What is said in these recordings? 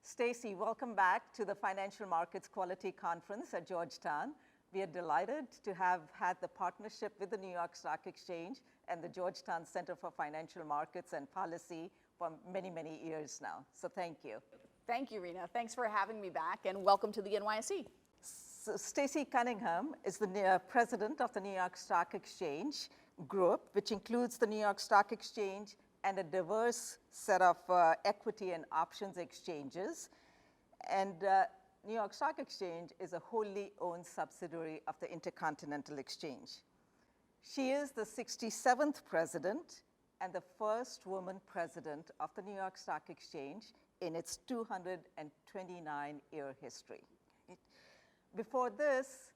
Stacy, welcome back to the Financial Markets Quality Conference at Georgetown. We are delighted to have had the partnership with the New York Stock Exchange and the Georgetown Center for Financial Markets and Policy for many, many years now. So thank you. Thank you, Rena. Thanks for having me back, and welcome to the NYSE. So Stacy Cunningham is the president of the New York Stock Exchange Group, which includes the New York Stock Exchange and a diverse set of equity and options exchanges. And New York Stock Exchange is a wholly owned subsidiary of the Intercontinental Exchange. She is the 67th president and the first woman president of the New York Stock Exchange in its 229-year history. Before this,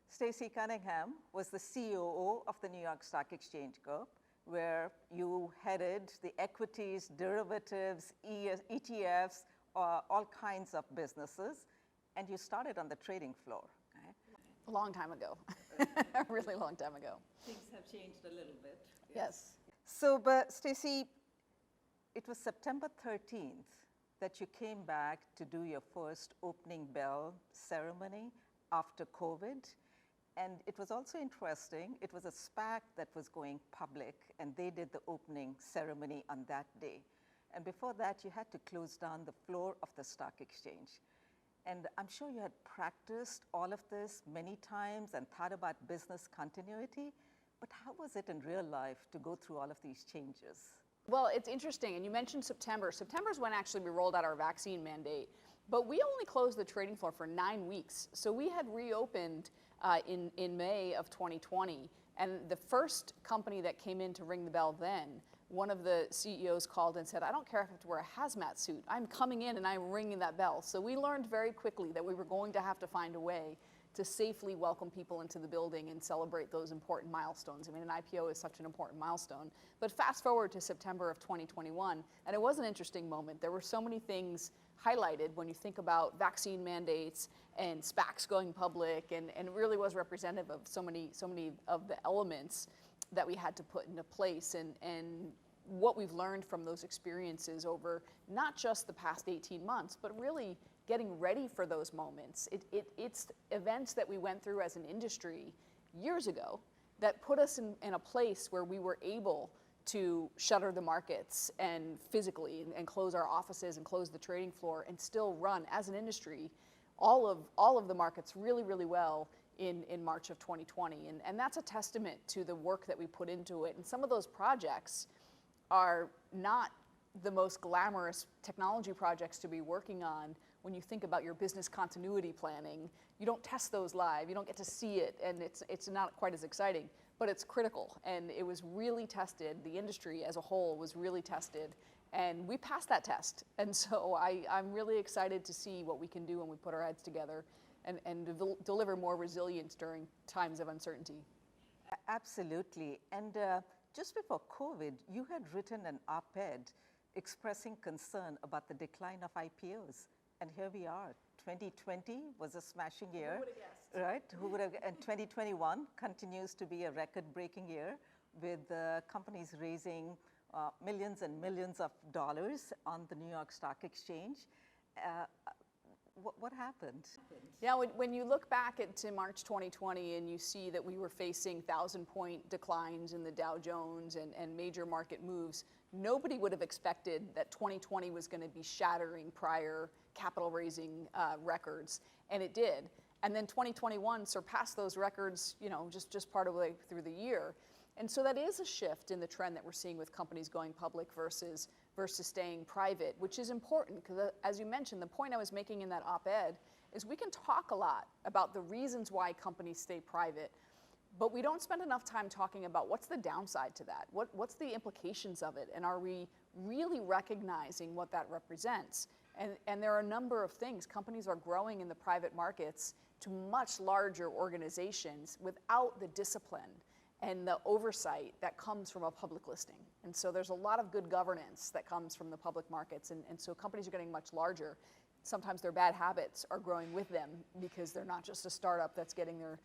Stacy Cunningham was the COO of the New York Stock Exchange Group, where you headed the equities, derivatives, ETFs, all kinds of businesses, and you started on the trading floor. Okay? A long time ago, a really long time ago. Things have changed a little bit. Yes. So, but Stacy, it was September 13th that you came back to do your first opening bell ceremony after COVID. And it was also interesting, it was a SPAC that was going public, and they did the opening ceremony on that day. And before that, you had to close down the floor of the stock exchange. And I'm sure you had practiced all of this many times and thought about business continuity, but how was it in real life to go through all of these changes? Well, it's interesting, and you mentioned September. September is when actually we rolled out our vaccine mandate, but we only closed the trading floor for 9 weeks. So we had reopened in May of 2020, and the first company that came in to ring the bell then, one of the CEOs called and said, I don't care if I have to wear a hazmat suit, I'm coming in and I'm ringing that bell. So we learned very quickly that we were going to have to find a way to safely welcome people into the building and celebrate those important milestones. I mean, an IPO is such an important milestone. But fast forward to September of 2021, and it was an interesting moment. There were so many things highlighted when you think about vaccine mandates and SPACs going public, and it really was representative of so many of the elements that we had to put into place, and what we've learned from those experiences over not just the past 18 months, but really getting ready for those moments. It's events that we went through as an industry years ago that put us in a place where we were able to shutter the markets and physically and close our offices and close the trading floor and still run as an industry all of the markets really, really well in March of 2020. And that's a testament to the work that we put into it. And some of those projects are not the most glamorous technology projects to be working on. When you think about your business continuity planning, you don't test those live, you don't get to see it, and it's not quite as exciting, but it's critical. And it was really tested, the industry as a whole was really tested, and we passed that test. And so I'm really excited to see what we can do when we put our heads together and deliver more resilience during times of uncertainty. Absolutely. And just before COVID, you had written an op-ed expressing concern about the decline of IPOs. And here we are. 2020 was a smashing year. Who would have guessed? Right? Who would have? And 2021 continues to be a record-breaking year with companies raising millions and millions of dollars on the New York Stock Exchange. What happened? Yeah, when you look back to March 2020 and you see that we were facing 1,000-point declines in the Dow Jones and major market moves, nobody would have expected that 2020 was going to be shattering prior capital raising records, and it did. And then 2021 surpassed those records, just part of the way through the year. And so that is a shift in the trend that we're seeing with companies going public versus staying private, which is important because, as you mentioned, the point I was making in that op-ed is we can talk a lot about the reasons why companies stay private, but we don't spend enough time talking about what's the downside to that, what's the implications of it, and are we really recognizing what that represents? And there are a number of things. Companies are growing in the private markets to much larger organizations without the discipline and the oversight that comes from a public listing. And so there's a lot of good governance that comes from the public markets. And so companies are getting much larger. Sometimes their bad habits are growing with them because they're not just a startup that's getting their,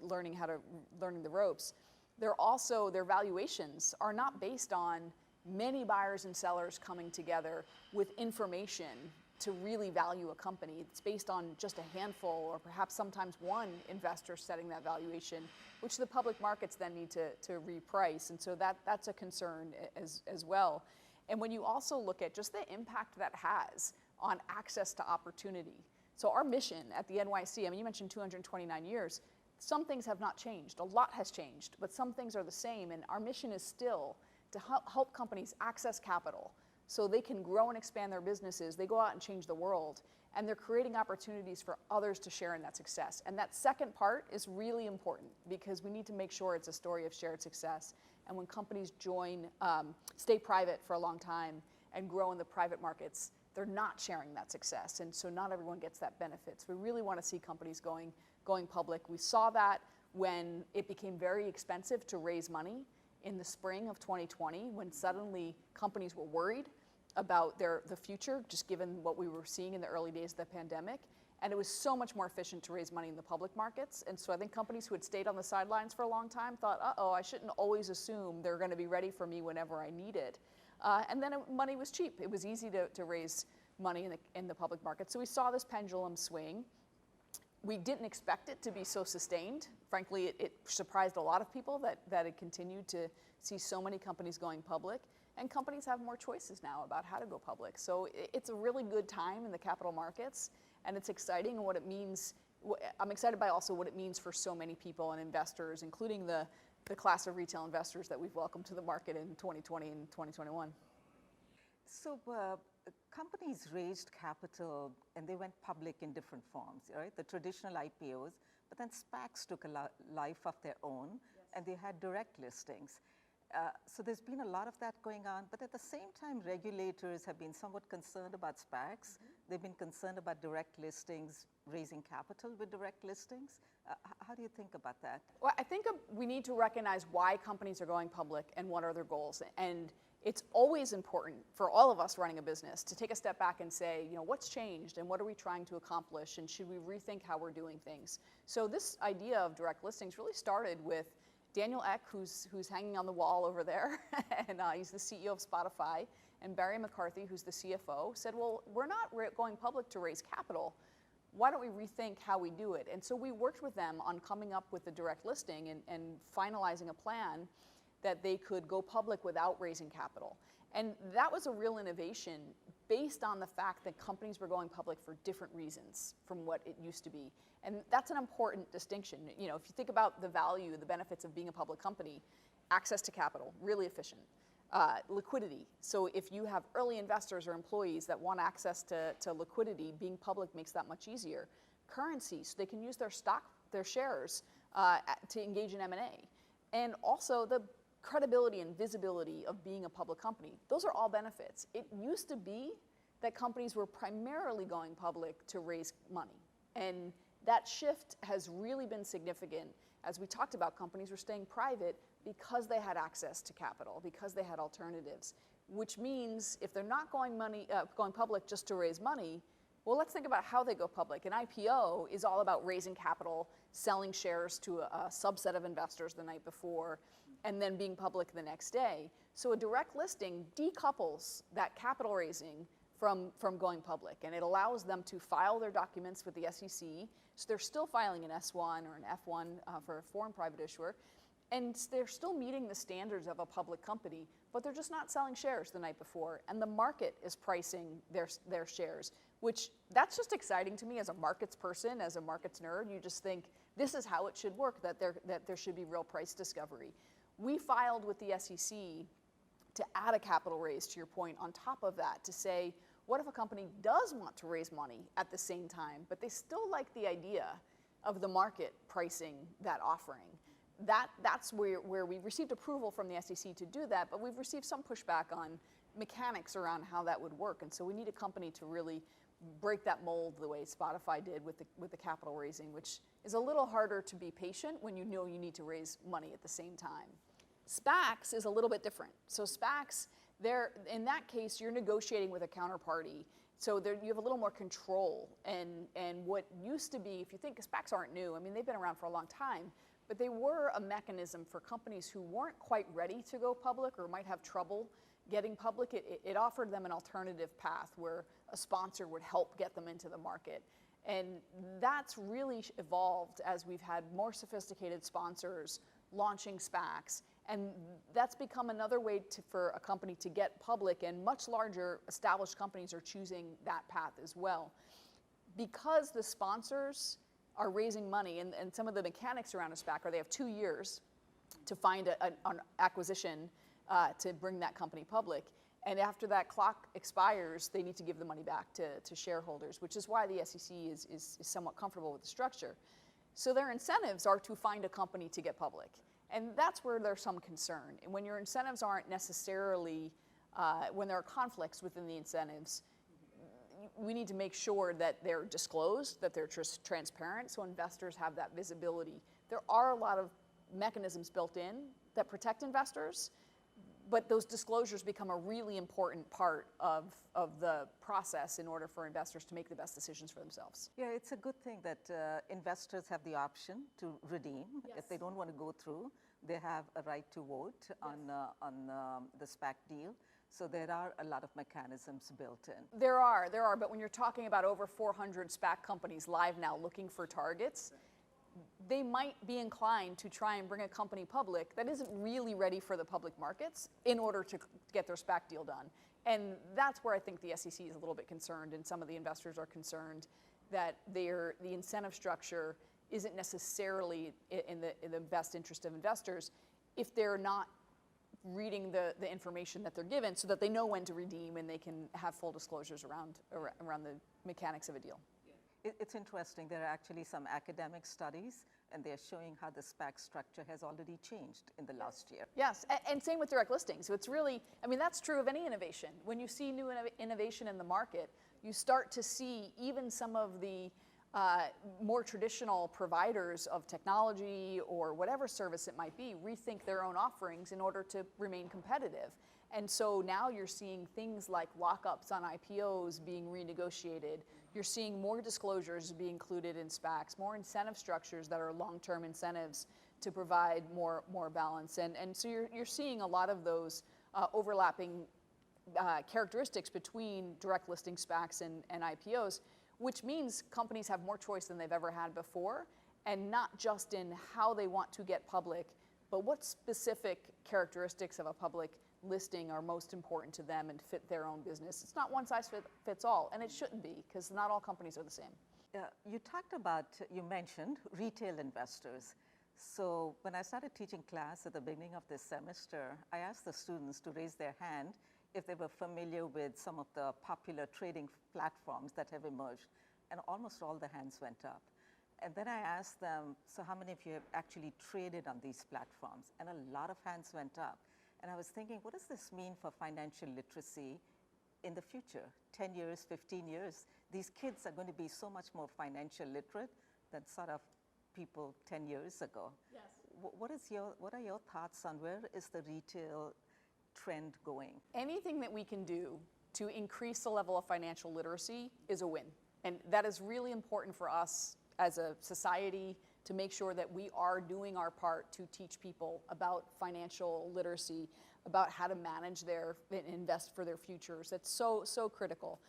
learning the ropes. Their valuations are not based on many buyers and sellers coming together with information to really value a company. It's based on just a handful or perhaps sometimes one investor setting that valuation, which the public markets then need to reprice. And so that's a concern as well. And when you also look at just the impact that has on access to opportunity. So our mission at the NYC, I mean, you mentioned 229 years, some things have not changed. A lot has changed, but some things are the same. And our mission is still to help companies access capital so they can grow and expand their businesses. They go out and change the world, and they're creating opportunities for others to share in that success. And that second part is really important because we need to make sure it's a story of shared success. And when companies stay private for a long time and grow in the private markets, they're not sharing that success. And so not everyone gets that benefit. So we really want to see companies going public. We saw that when it became very expensive to raise money in the spring of 2020, when suddenly companies were worried about the future, just given what we were seeing in the early days of the pandemic. And it was so much more efficient to raise money in the public markets. And so I think companies who had stayed on the sidelines for a long time thought, I shouldn't always assume they're going to be ready for me whenever I need it. And then money was cheap. It was easy to raise money in the public market. So we saw this pendulum swing. We didn't expect it to be so sustained. Frankly, it surprised a lot of people that it continued to see so many companies going public. And companies have more choices now about how to go public. So it's a really good time in the capital markets, and it's exciting what it means. I'm excited by also what it means for so many people and investors, including the class of retail investors that we've welcomed to the market in 2020 and 2021. So companies raised capital and they went public in different forms, right? The traditional IPOs, but then SPACs took a life of their own, and they had direct listings. So there's been a lot of that going on, but at the same time, regulators have been somewhat concerned about SPACs. They've been concerned about direct listings, raising capital with direct listings. How do you think about that? Well, I think we need to recognize why companies are going public and what are their goals. And it's always important for all of us running a business to take a step back and say, what's changed and what are we trying to accomplish, and should we rethink how we're doing things? So this idea of direct listings really started with Daniel Ek, who's hanging on the wall over there, and he's the CEO of Spotify, and Barry McCarthy, who's the CFO, said, well, we're not going public to raise capital. Why don't we rethink how we do it? And so we worked with them on coming up with a direct listing and finalizing a plan that they could go public without raising capital. And that was a real innovation based on the fact that companies were going public for different reasons from what it used to be. And that's an important distinction. If you think about the value, the benefits of being a public company, access to capital, really efficient. Liquidity. So if you have early investors or employees that want access to liquidity, being public makes that much easier. Currency, so they can use their shares to engage in M&A. And also the credibility and visibility of being a public company. Those are all benefits. It used to be that companies were primarily going public to raise money. And that shift has really been significant. As we talked about, companies were staying private because they had access to capital, because they had alternatives, which means if they're not going public just to raise money, well, let's think about how they go public. An IPO is all about raising capital, selling shares to a subset of investors the night before, and then being public the next day. So a direct listing decouples that capital raising from going public, and it allows them to file their documents with the SEC. So they're still filing an S1 or an F1 for a foreign private issuer, and they're still meeting the standards of a public company, but they're just not selling shares the night before, and the market is pricing their shares, which that's just exciting to me as a markets person, as a markets nerd. You just think this is how it should work, that there should be real price discovery. We filed with the SEC to add a capital raise, to your point, on top of that, to say, what if a company does want to raise money at the same time, but they still like the idea of the market pricing that offering? That's where we received approval from the SEC to do that, but we've received some pushback on mechanics around how that would work. And so we need a company to really break that mold the way Spotify did with the capital raising, which is a little harder to be patient when you know you need to raise money at the same time. SPACs is a little bit different. So SPACs, in that case, you're negotiating with a counterparty. So you have a little more control. And what used to be, if you think SPACs aren't new, I mean, they've been around for a long time, but they were a mechanism for companies who weren't quite ready to go public or might have trouble getting public, it offered them an alternative path where a sponsor would help get them into the market. And that's really evolved as we've had more sophisticated sponsors launching SPACs. And that's become another way for a company to get public, and much larger established companies are choosing that path as well. Because the sponsors are raising money, and some of the mechanics around a SPAC are they have 2 years to find an acquisition to bring that company public. And after that clock expires, they need to give the money back to shareholders, which is why the SEC is somewhat comfortable with the structure. So their incentives are to find a company to get public. And that's where there's some concern. And when your incentives aren't necessarily, when there are conflicts within the incentives, we need to make sure that they're disclosed, that they're transparent, so investors have that visibility. There are a lot of mechanisms built in that protect investors, but those disclosures become a really important part of the process in order for investors to make the best decisions for themselves. Yeah, it's a good thing that investors have the option to redeem. Yes. If they don't want to go through, they have a right to vote on the SPAC deal. So there are a lot of mechanisms built in. There are, but when you're talking about over 400 SPAC companies live now looking for targets, they might be inclined to try and bring a company public that isn't really ready for the public markets in order to get their SPAC deal done. And that's where I think the SEC is a little bit concerned, and some of the investors are concerned that the incentive structure isn't necessarily in the best interest of investors if they're not reading the information that they're given, so that they know when to redeem and they can have full disclosures around the mechanics of a deal. It's interesting, there are actually some academic studies, and they're showing how the SPAC structure has already changed in the last year. Yes, and same with direct listing. So it's really, I mean, that's true of any innovation. When you see new innovation in the market, you start to see even some of the more traditional providers of technology or whatever service it might be rethink their own offerings in order to remain competitive. And so now you're seeing things like lockups on IPOs being renegotiated. You're seeing more disclosures be included in SPACs, more incentive structures that are long-term incentives to provide more balance. And so you're seeing a lot of those overlapping characteristics between direct listing SPACs and IPOs, which means companies have more choice than they've ever had before, and not just in how they want to get public, but what specific characteristics of a public listing are most important to them and fit their own business. It's not one size fits all, and it shouldn't be, because not all companies are the same. You mentioned retail investors. So when I started teaching class at the beginning of this semester, I asked the students to raise their hand if they were familiar with some of the popular trading platforms that have emerged, and almost all the hands went up. And then I asked them, so how many of you have actually traded on these platforms? And a lot of hands went up. And I was thinking, what does this mean for financial literacy in the future? 10 years, 15 years? These kids are going to be so much more financial literate than sort of people 10 years ago. Yes. What are your thoughts on where is the retail trend going? Anything that we can do to increase the level of financial literacy is a win. And that is really important for us as a society to make sure that we are doing our part to teach people about financial literacy, about how to manage and invest for their futures. That's so critical.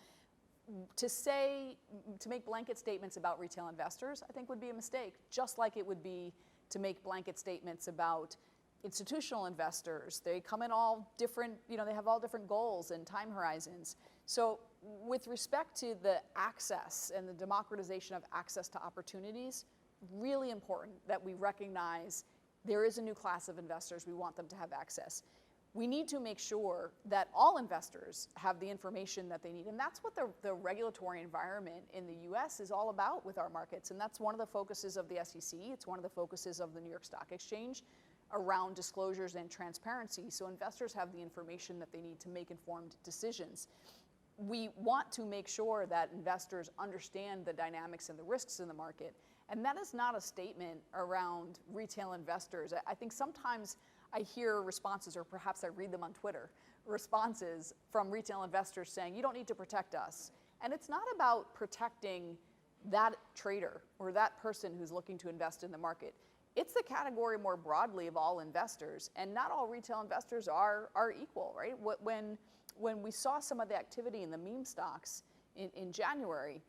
To make blanket statements about retail investors, I think would be a mistake, just like it would be to make blanket statements about institutional investors. They come in all different, they have all different goals and time horizons. So with respect to the access and the democratization of access to opportunities, really important that we recognize there is a new class of investors. We want them to have access. We need to make sure that all investors have the information that they need. And that's what the regulatory environment in the US is all about with our markets. And that's one of the focuses of the SEC. It's one of the focuses of the New York Stock Exchange around disclosures and transparency. So investors have the information that they need to make informed decisions. We want to make sure that investors understand the dynamics and the risks in the market. And that is not a statement around retail investors. I think sometimes I hear responses, or perhaps I read them on Twitter, responses from retail investors saying, you don't need to protect us. And it's not about protecting that trader or that person who's looking to invest in the market. It's the category more broadly of all investors, and not all retail investors are equal, right? When we saw some of the activity in the meme stocks in January,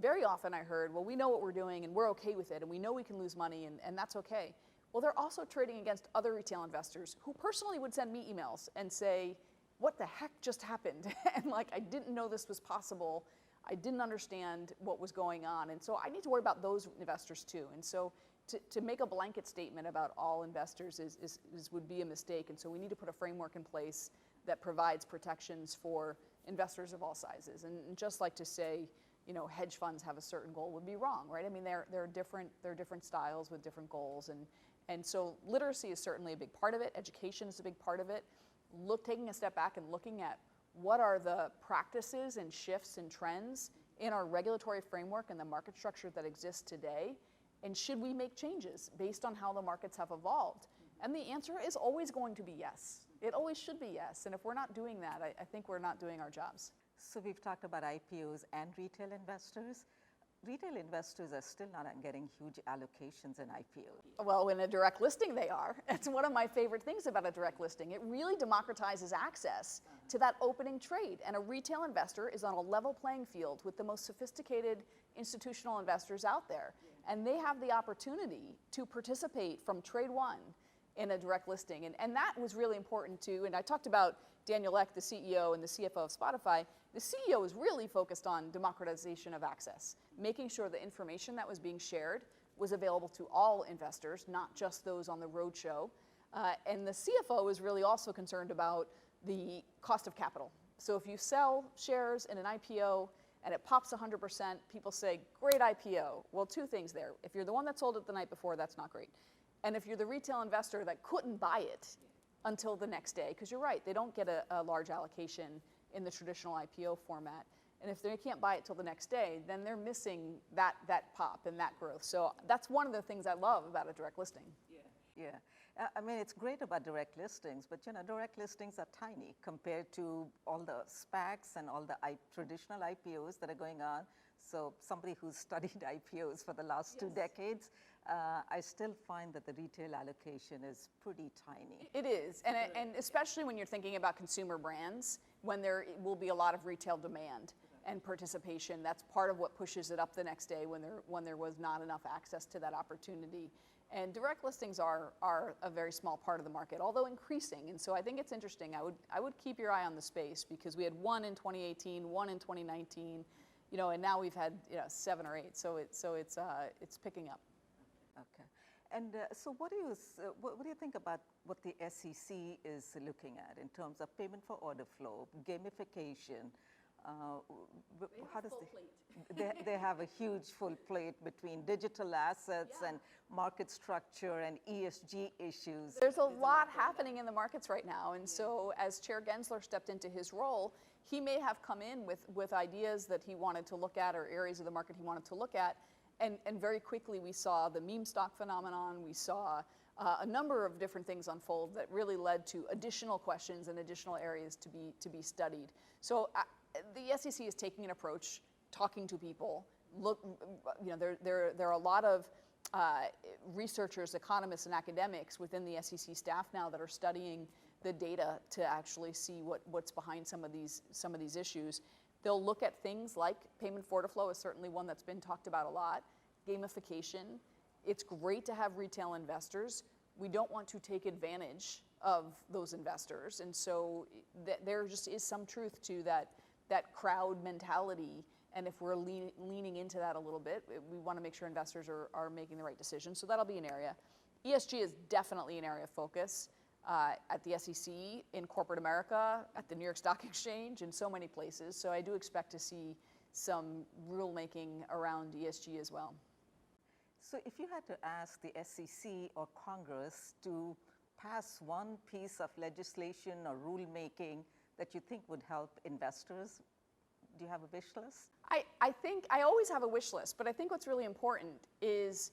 very often I heard, well, we know what we're doing and we're okay with it, and we know we can lose money, and that's okay. Well, they're also trading against other retail investors who personally would send me emails and say, what the heck just happened? And like, I didn't know this was possible. I didn't understand what was going on. And so I need to worry about those investors too. And so to make a blanket statement about all investors would be a mistake. And so we need to put a framework in place that provides protections for investors of all sizes. And just like to say, you know, hedge funds have a certain goal would be wrong, right? I mean, there are different styles with different goals. And so literacy is certainly a big part of it. Education is a big part of it. Taking a step back and looking at what are the practices and shifts and trends in our regulatory framework and the market structure that exists today, and should we make changes based on how the markets have evolved? And the answer is always going to be yes. It always should be yes. And if we're not doing that, I think we're not doing our jobs. So we've talked about IPOs and retail investors. Retail investors are still not getting huge allocations in IPOs. Well, in a direct listing, they are. It's one of my favorite things about a direct listing. It really democratizes access to that opening trade. And a retail investor is on a level playing field with the most sophisticated institutional investors out there. And they have the opportunity to participate from trade one in a direct listing. And that was really important too. And I talked about Daniel Ek, the CEO and the CFO of Spotify. The CEO was really focused on democratization of access, making sure the information that was being shared was available to all investors, not just those on the roadshow. And the CFO was really also concerned about the cost of capital. So if you sell shares in an IPO and it pops 100%, people say, great IPO. Well, two things there. If you're the one that sold it the night before, that's not great. And if you're the retail investor that couldn't buy it until the next day, because you're right, they don't get a large allocation in the traditional IPO format. And if they can't buy it till the next day, then they're missing that pop and that growth. So that's one of the things I love about a direct listing. Yeah. I mean, it's great about direct listings, but you know, direct listings are tiny compared to all the SPACs and all the traditional IPOs that are going on. So somebody who's studied IPOs for the last 2 decades, I still find that the retail allocation is pretty tiny. It is, and especially when you're thinking about consumer brands, when there will be a lot of retail demand and participation. That's part of what pushes it up the next day when there was not enough access to that opportunity. And direct listings are a very small part of the market, although increasing. And so I think it's interesting. I would keep your eye on the space, because we had one in 2018, one in 2019, you know, and now we've had 7 or 8. So it's picking up. Okay. And so what do you think about what the SEC is looking at in terms of payment for order flow, gamification? How does they have a huge full plate between digital assets and market structure and ESG issues. There's a lot happening in the markets right now. And so as Chair Gensler stepped into his role, he may have come in with ideas that he wanted to look at, or areas of the market he wanted to look at. And very quickly we saw the meme stock phenomenon. We saw a number of different things unfold that really led to additional questions and additional areas to be studied. So the SEC is taking an approach, talking to people. Look, there are a lot of researchers, economists, and academics within the SEC staff now that are studying the data to actually see what's behind some of these issues. They'll look at things like payment for order flow is certainly one that's been talked about a lot. Gamification. It's great to have retail investors. We don't want to take advantage of those investors. And so there just is some truth to that crowd mentality. And if we're leaning into that a little bit, we want to make sure investors are making the right decisions. So that'll be an area. ESG is definitely an area of focus. At the SEC, in corporate America, at the New York Stock Exchange, in so many places. So I do expect to see some rulemaking around ESG as well. So if you had to ask the SEC or Congress to pass one piece of legislation or rulemaking that you think would help investors, do you have a wish list? I think I always have a wish list, but I think what's really important is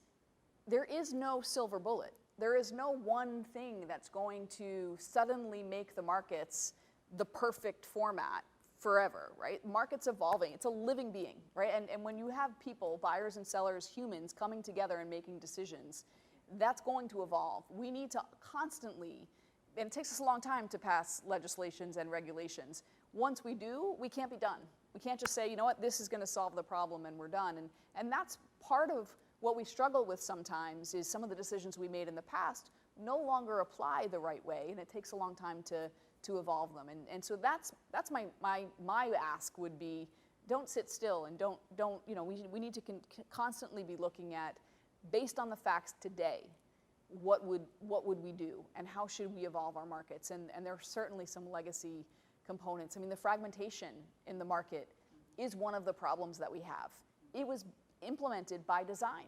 there is no silver bullet. There is no one thing that's going to suddenly make the markets the perfect format forever, right? Market's evolving. It's a living being, right? And when you have people, buyers and sellers, humans, coming together and making decisions, That's going to evolve. We need to constantly, and it takes us a long time to pass legislations and regulations. Once we do, we can't be done. We can't just say, you know what, this is going to solve the problem and we're done. And that's part of what we struggle with sometimes is some of the decisions we made in the past no longer apply the right way, and it takes a long time to evolve them. And so that's my ask would be, don't sit still and don't you know, we need to constantly be looking at, based on the facts today, what would we do and how should we evolve our markets? And there are certainly some legacy components. I mean, the fragmentation in the market is one of the problems that we have. It was implemented by design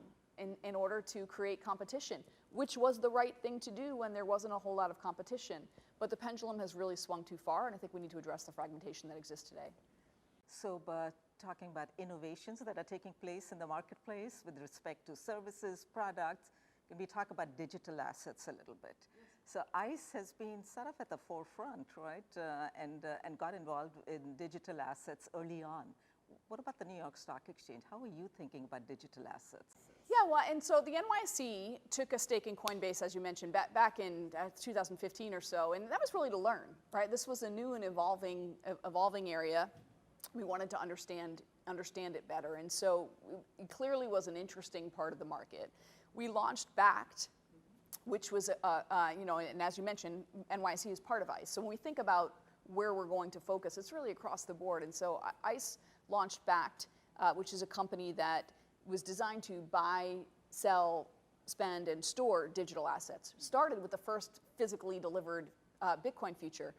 in order to create competition, which was the right thing to do when there wasn't a whole lot of competition. But the pendulum has really swung too far, and I think we need to address the fragmentation that exists today. So, but talking about innovations that are taking place in the marketplace with respect to services, products, can we talk about digital assets a little bit? Yes. So ICE has been sort of at the forefront, right, and got involved in digital assets early on. What about the New York Stock Exchange? How are you thinking about digital assets? Yeah, well, and so the NYSE took a stake in Coinbase, as you mentioned, back in 2015 or so, and that was really to learn, right? This was a new and evolving area. We wanted to understand it better, and so it clearly was an interesting part of the market. We launched Bakkt, which was, you know, and as you mentioned, NYSE is part of ICE. So when we think about where we're going to focus, it's really across the board. And so ICE launched Bakkt, which is a company that was designed to buy, sell, spend, and store digital assets. Started with the first physically delivered Bitcoin future.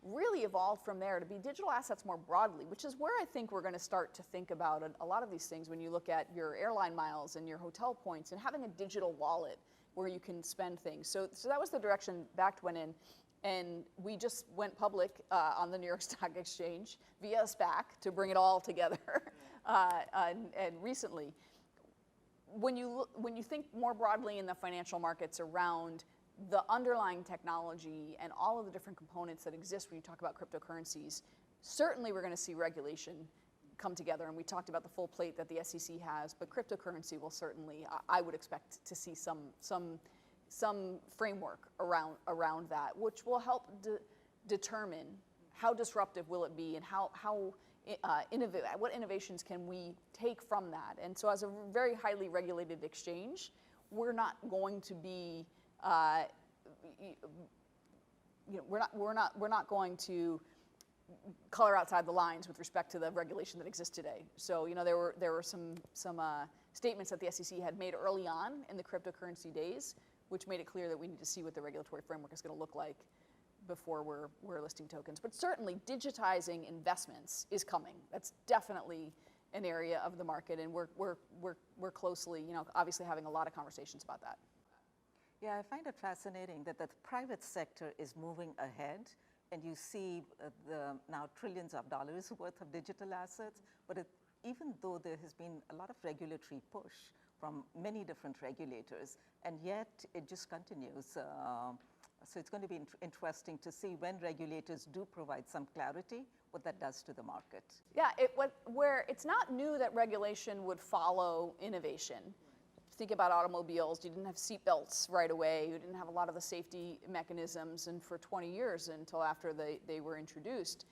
Really evolved from there to be digital assets more broadly, which is where I think we're going to start to think about a lot of these things when you look at your airline miles and your hotel points and having a digital wallet where you can spend things. So that was the direction Bakkt went in. And we just went public on the New York Stock Exchange via SPAC to bring it all together and recently. When you think more broadly in the financial markets around the underlying technology and all of the different components that exist when you talk about cryptocurrencies, certainly we're going to see regulation come together. And we talked about the full plate that the SEC has, but cryptocurrency will certainly, I would expect to see some framework around that, which will help determine how disruptive will it be and what innovations can we take from that. And so as a very highly regulated exchange, we're not going to be, you know, we're not going to color outside the lines with respect to the regulation that exists today. So, you know, there were some statements that the SEC had made early on in the cryptocurrency days, which made it clear that we need to see what the regulatory framework is going to look like before we're listing tokens. But certainly digitizing investments is coming. That's definitely an area of the market, and we're closely, you know, obviously having a lot of conversations about that. Yeah, I find it fascinating that the private sector is moving ahead, and you see the now trillions of dollars worth of digital assets, but even though there has been a lot of regulatory push from many different regulators, and yet it just continues. So it's going to be interesting to see when regulators do provide some clarity, what that does to the market. Yeah, where it's not new that regulation would follow innovation. Think about automobiles. You didn't have seat belts right away. You didn't have a lot of the safety mechanisms, and for 20 years until after they were introduced.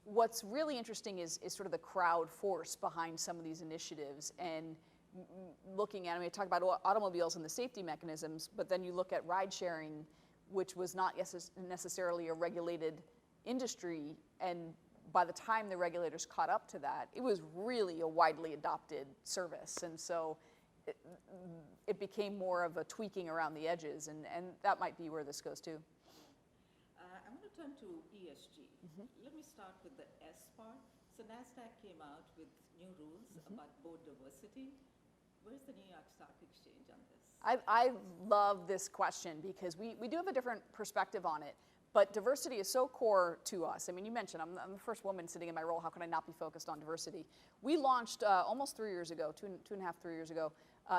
What's really interesting is sort of the crowd force behind some of these initiatives, and looking at, I mean, talk about automobiles and the safety mechanisms, but then you look at ride sharing, which was not necessarily a regulated industry, and by the time the regulators caught up to that, it was really a widely adopted service. And so it became more of a tweaking around the edges, and that might be where this goes too. I want to turn to ESG. Let me start with the S part. So NASDAQ came out with new rules about board diversity. Where's the New York Stock Exchange on this? I love this question because we do have a different perspective on it, but diversity is so core to us. I mean, you mentioned I'm the first woman sitting in my role. How can I not be focused on diversity? We launched almost 3 years ago, 2.5, 3 years ago,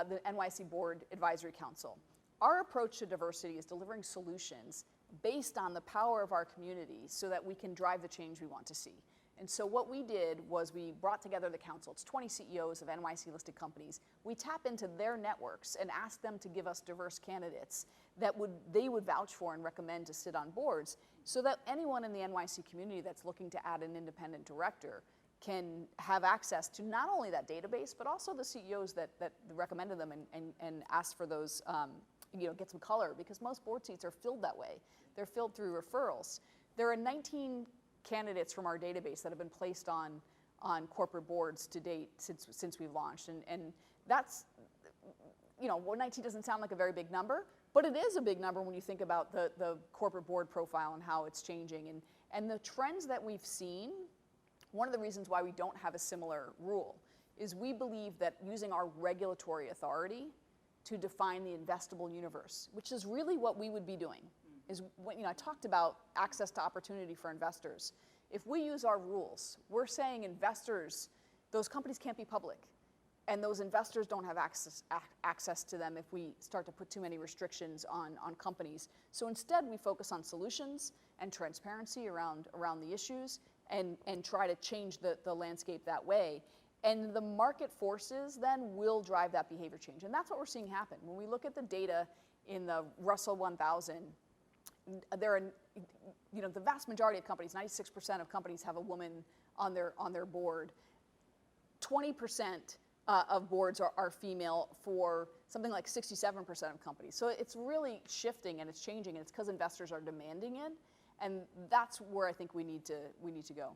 the NYSE Board Advisory Council. Our approach to diversity is delivering solutions based on the power of our community so that we can drive the change we want to see. And so what we did was we brought together the council. It's 20 CEOs of NYC listed companies. We tap into their networks and ask them to give us diverse candidates that they would vouch for and recommend to sit on boards, so that anyone in the NYC community that's looking to add an independent director can have access to not only that database, but also the CEOs that recommended them and asked for those, get some color, because most board seats are filled that way. They're filled through referrals. There are 19 candidates from our database that have been placed on corporate boards to date since we've launched. And that's, 19 doesn't sound like a very big number, but it is a big number when you think about the corporate board profile and how it's changing. And the trends that we've seen, one of the reasons why we don't have a similar rule is we believe that using our regulatory authority to define the investable universe, which is really what we would be doing, is when, I talked about access to opportunity for investors. If we use our rules, we're saying investors, those companies can't be public, and those investors don't have access to them if we start to put too many restrictions on companies. So instead, we focus on solutions and transparency around the issues, and try to change the landscape that way. And the market forces then will drive that behavior change. And that's what we're seeing happen. When we look at the data in the Russell 1000, there are, the vast majority of companies, 96% of companies have a woman on their board. 20% of boards are female for something like 67% of companies. So it's really shifting and it's changing, and it's because investors are demanding it. And that's where I think we need to go.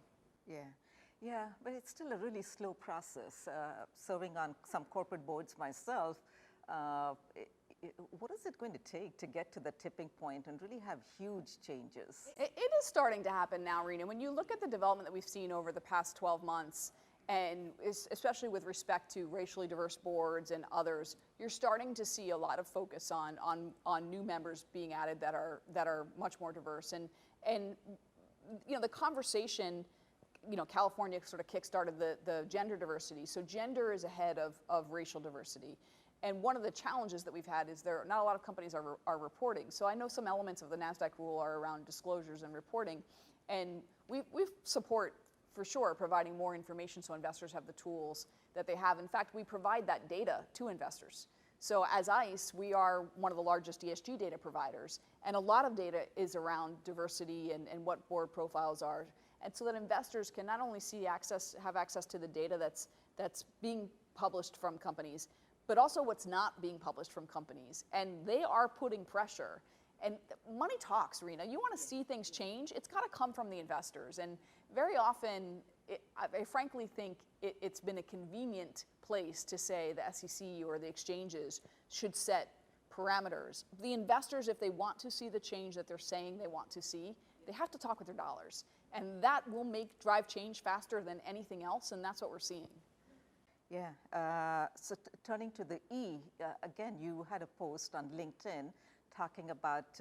Yeah, but it's still a really slow process. Serving on some corporate boards myself, what is it going to take to get to the tipping point and really have huge changes? It is starting to happen now, Rena. When you look at the development that we've seen over the past 12 months, and especially with respect to racially diverse boards and others, you're starting to see a lot of focus on new members being added that are much more diverse. And the conversation, California sort of kickstarted the gender diversity. So gender is ahead of racial diversity. And one of the challenges that we've had is not a lot of companies are reporting. So I know some elements of the NASDAQ rule are around disclosures and reporting. And we support, for sure, providing more information so investors have the tools that they have. In fact, we provide that data to investors. So as ICE, we are one of the largest ESG data providers. And a lot of data is around diversity and what board profiles are. And so that investors can not only have access to the data that's being published from companies, but also what's not being published from companies. And they are putting pressure. And money talks, Rena. You want to see things change, it's got to come from the investors. And very often, I frankly think it's been a convenient place to say the SEC or the exchanges should set parameters. The investors, if they want to see the change that they're saying they want to see, they have to talk with their dollars. And that will drive change faster than anything else, and that's what we're seeing. Yeah, so turning to the E, again, you had a post on LinkedIn talking about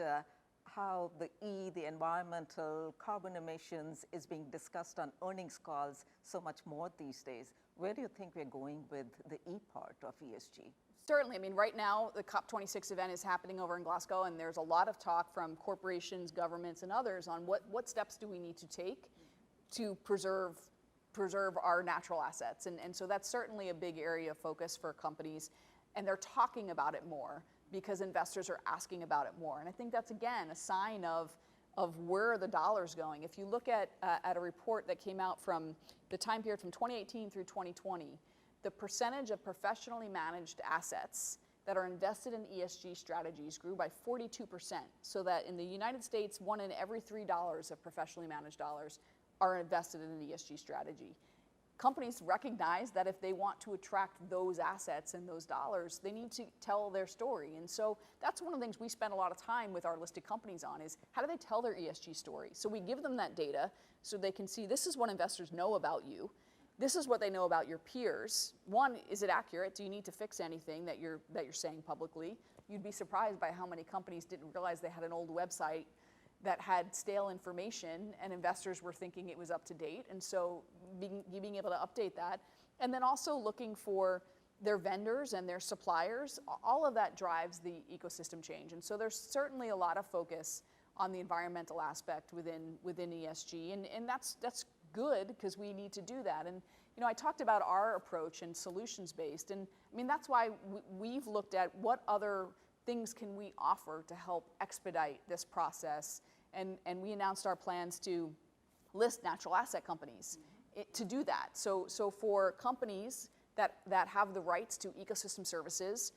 how the E, the environmental carbon emissions, is being discussed on earnings calls so much more these days. Where do you think we're going with the E part of ESG? Certainly. I mean, right now, the COP26 event is happening over in Glasgow, and there's a lot of talk from corporations, governments, and others on what steps do we need to take to preserve our natural assets. And so that's certainly a big area of focus for companies, and they're talking about it more because investors are asking about it more. And I think that's, again, a sign of where the dollar's going. If you look at a report that came out from the time period from 2018 through 2020, the percentage of professionally managed assets that are invested in ESG strategies grew by 42%, so that in the United States, 1 in every $3 of professionally managed dollars are invested in an ESG strategy. Companies recognize that if they want to attract those assets and those dollars, they need to tell their story. And so that's one of the things we spend a lot of time with our listed companies on, is how do they tell their ESG story? So we give them that data so they can see, this is what investors know about you. This is what they know about your peers. One, is it accurate? Do you need to fix anything that you're saying publicly? You'd be surprised by how many companies didn't realize they had an old website that had stale information, and investors were thinking it was up to date. And so being able to update that. And then also looking for their vendors and their suppliers, all of that drives the ecosystem change. And so there's certainly a lot of focus on the environmental aspect within ESG, and that's good because we need to do that. And I talked about our approach and solutions-based, and I mean that's why we've looked at what other things can we offer to help expedite this process, and we announced our plans to list natural asset companies to do that. So for companies that have the rights to ecosystem services,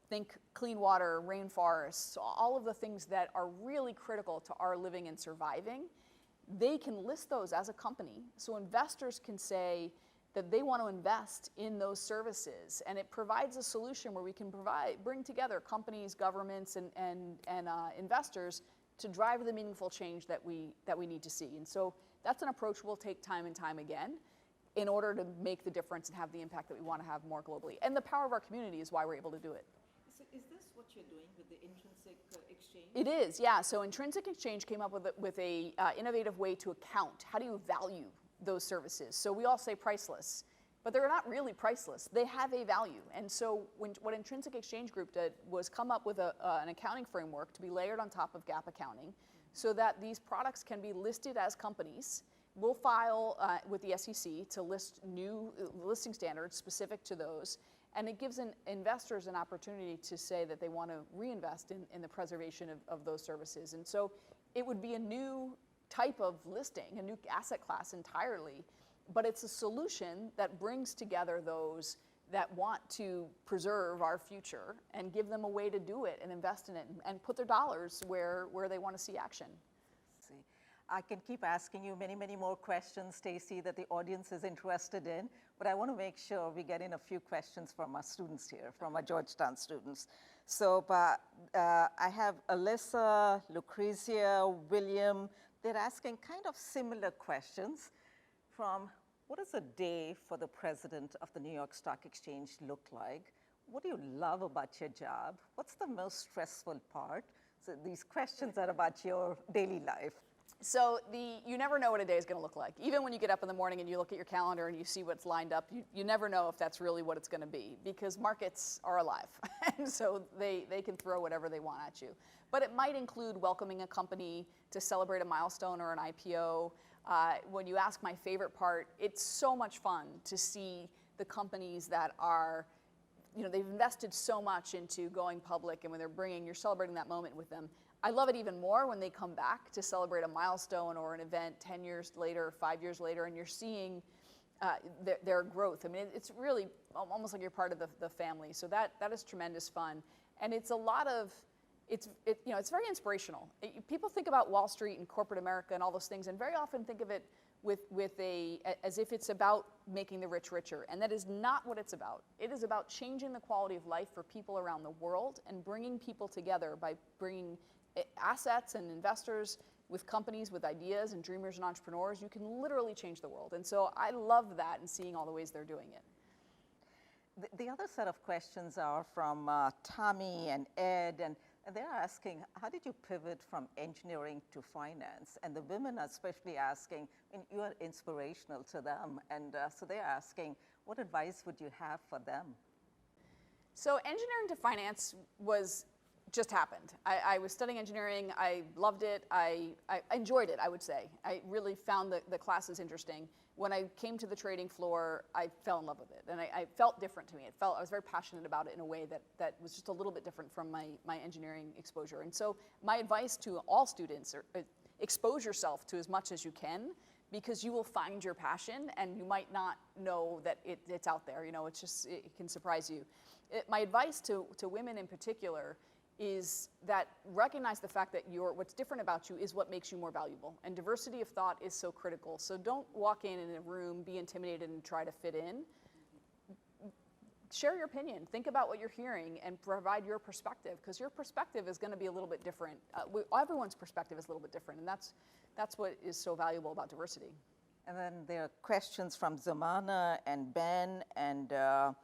think clean water, rainforests, all of the things that are really critical to our living and surviving, they can list those as a company. So investors can say that they want to invest in those services. And it provides a solution where we can bring together companies, governments, and investors to drive the meaningful change that we need to see. And so that's an approach we'll take time and time again in order to make the difference and have the impact that we want to have more globally. And the power of our community is why we're able to do it. So is this what you're doing with the Intrinsic Exchange? It is, yeah. So Intrinsic Exchange came up with a innovative way to account. How do you value those services? So we all say priceless, but they're not really priceless. They have a value. And so what Intrinsic Exchange Group did was come up with an accounting framework to be layered on top of GAAP accounting so that these products can be listed as companies. We'll file with the SEC to list new listing standards specific to those. And it gives investors an opportunity to say that they want to reinvest in the preservation of those services. And so it would be a new type of listing, a new asset class entirely, but it's a solution that brings together those that want to preserve our future and give them a way to do it and invest in it and put their dollars where they want to see action. See, I can keep asking you many, many more questions, Stacey, that the audience is interested in, but I want to make sure we get in a few questions from our students here, from our Georgetown students. So I have Alyssa, Lucrezia, William. They're asking kind of similar questions from, what does a day for the president of the New York Stock Exchange look like? What do you love about your job? What's the most stressful part? So these questions are about your daily life. So you never know what a day is going to look like. Even when you get up in the morning and you look at your calendar and you see what's lined up, you never know if that's really what it's going to be because markets are alive. And so they can throw whatever they want at you. But it might include welcoming a company to celebrate a milestone or an IPO. When you ask my favorite part, it's so much fun to see the companies that are, they've invested so much into going public, and when you're celebrating that moment with them. I love it even more when they come back to celebrate a milestone or an event 10 years later, 5 years later, and you're seeing their growth. I mean, it's really almost like you're part of the family. So that is tremendous fun. And it's a lot of, it's very inspirational. People think about Wall Street and corporate America and all those things, and very often think of it as if it's about making the rich richer. And that is not what it's about. It is about changing the quality of life for people around the world and bringing people together by bringing assets and investors with companies, with ideas and dreamers and entrepreneurs. You can literally change the world. And so I love that and seeing all the ways they're doing it. The other set of questions are from Tommy and Ed, and they're asking, how did you pivot from engineering to finance? And the women are especially asking, and you are inspirational to them, and so they're asking, what advice would you have for them? So engineering to finance just happened. I was studying engineering. I loved it. I enjoyed it, I would say. I really found the classes interesting. When I came to the trading floor, I fell in love with it. And I felt different to me. I was very passionate about it in a way that was just a little bit different from my engineering exposure. And so my advice to all students, expose yourself to as much as you can, because you will find your passion and you might not know that it's out there. It can surprise you. My advice to women in particular is that recognize the fact that what's different about you is what makes you more valuable. And diversity of thought is so critical. So don't walk in a room, be intimidated, and try to fit in. Share your opinion. Think about what you're hearing and provide your perspective, because your perspective is going to be a little bit different. Everyone's perspective is a little bit different, and that's what is so valuable about diversity. And then there are questions from Zamana and Ben and a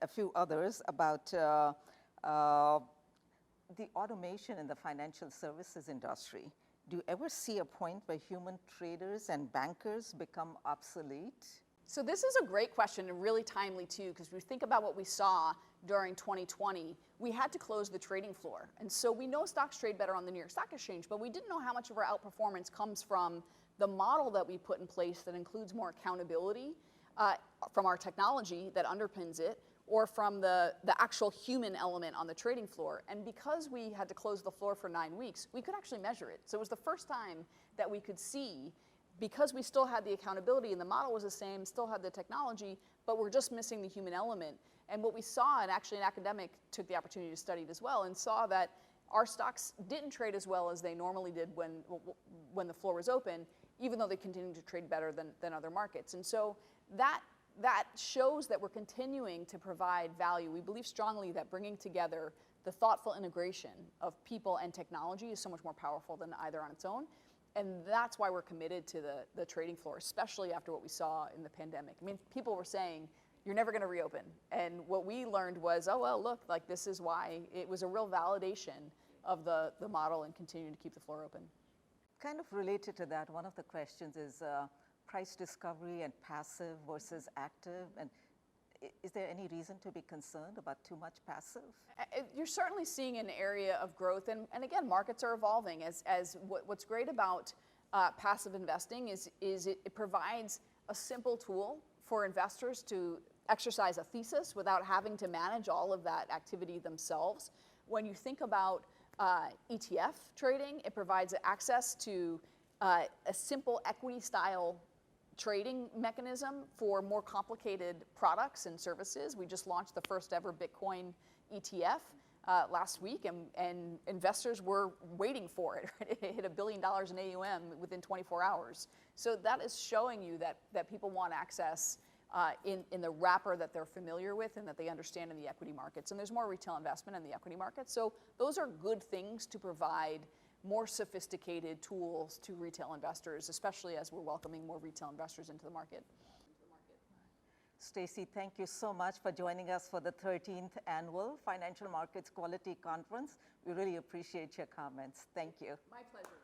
few others about the automation in the financial services industry. Do you ever see a point where human traders and bankers become obsolete? So this is a great question and really timely too, because we think about what we saw during 2020. We had to close the trading floor. And so we know stocks trade better on the New York Stock Exchange, but we didn't know how much of our outperformance comes from the model that we put in place that includes more accountability from our technology that underpins it, or from the actual human element on the trading floor. And because we had to close the floor for 9 weeks, we could actually measure it. So it was the first time that we could see, because we still had the accountability and the model was the same, still had the technology, but we're just missing the human element. And what we saw, and actually an academic took the opportunity to study it as well, and saw that our stocks didn't trade as well as they normally did when the floor was open, even though they continued to trade better than other markets. And so that shows that we're continuing to provide value. We believe strongly that bringing together the thoughtful integration of people and technology is so much more powerful than either on its own. And that's why we're committed to the trading floor, especially after what we saw in the pandemic. I mean, people were saying, you're never going to reopen. And what we learned was, oh, well, look, like this is why. It was a real validation of the model and continuing to keep the floor open. Kind of related to that, one of the questions is price discovery and passive versus active. And is there any reason to be concerned about too much passive? You're certainly seeing an area of growth. And again, markets are evolving. What's great about passive investing is it provides a simple tool for investors to exercise a thesis without having to manage all of that activity themselves. When you think about ETF trading, it provides access to a simple equity-style trading mechanism for more complicated products and services. We just launched the first ever Bitcoin ETF last week, and investors were waiting for it. It hit $1 billion in AUM within 24 hours. So that is showing you that people want access in the wrapper that they're familiar with and that they understand in the equity markets. And there's more retail investment in the equity markets. So those are good things to provide more sophisticated tools to retail investors, especially as we're welcoming more retail investors into the market. Stacy, thank you so much for joining us for the 13th Annual Financial Markets Quality Conference. We really appreciate your comments. Thank you. My pleasure.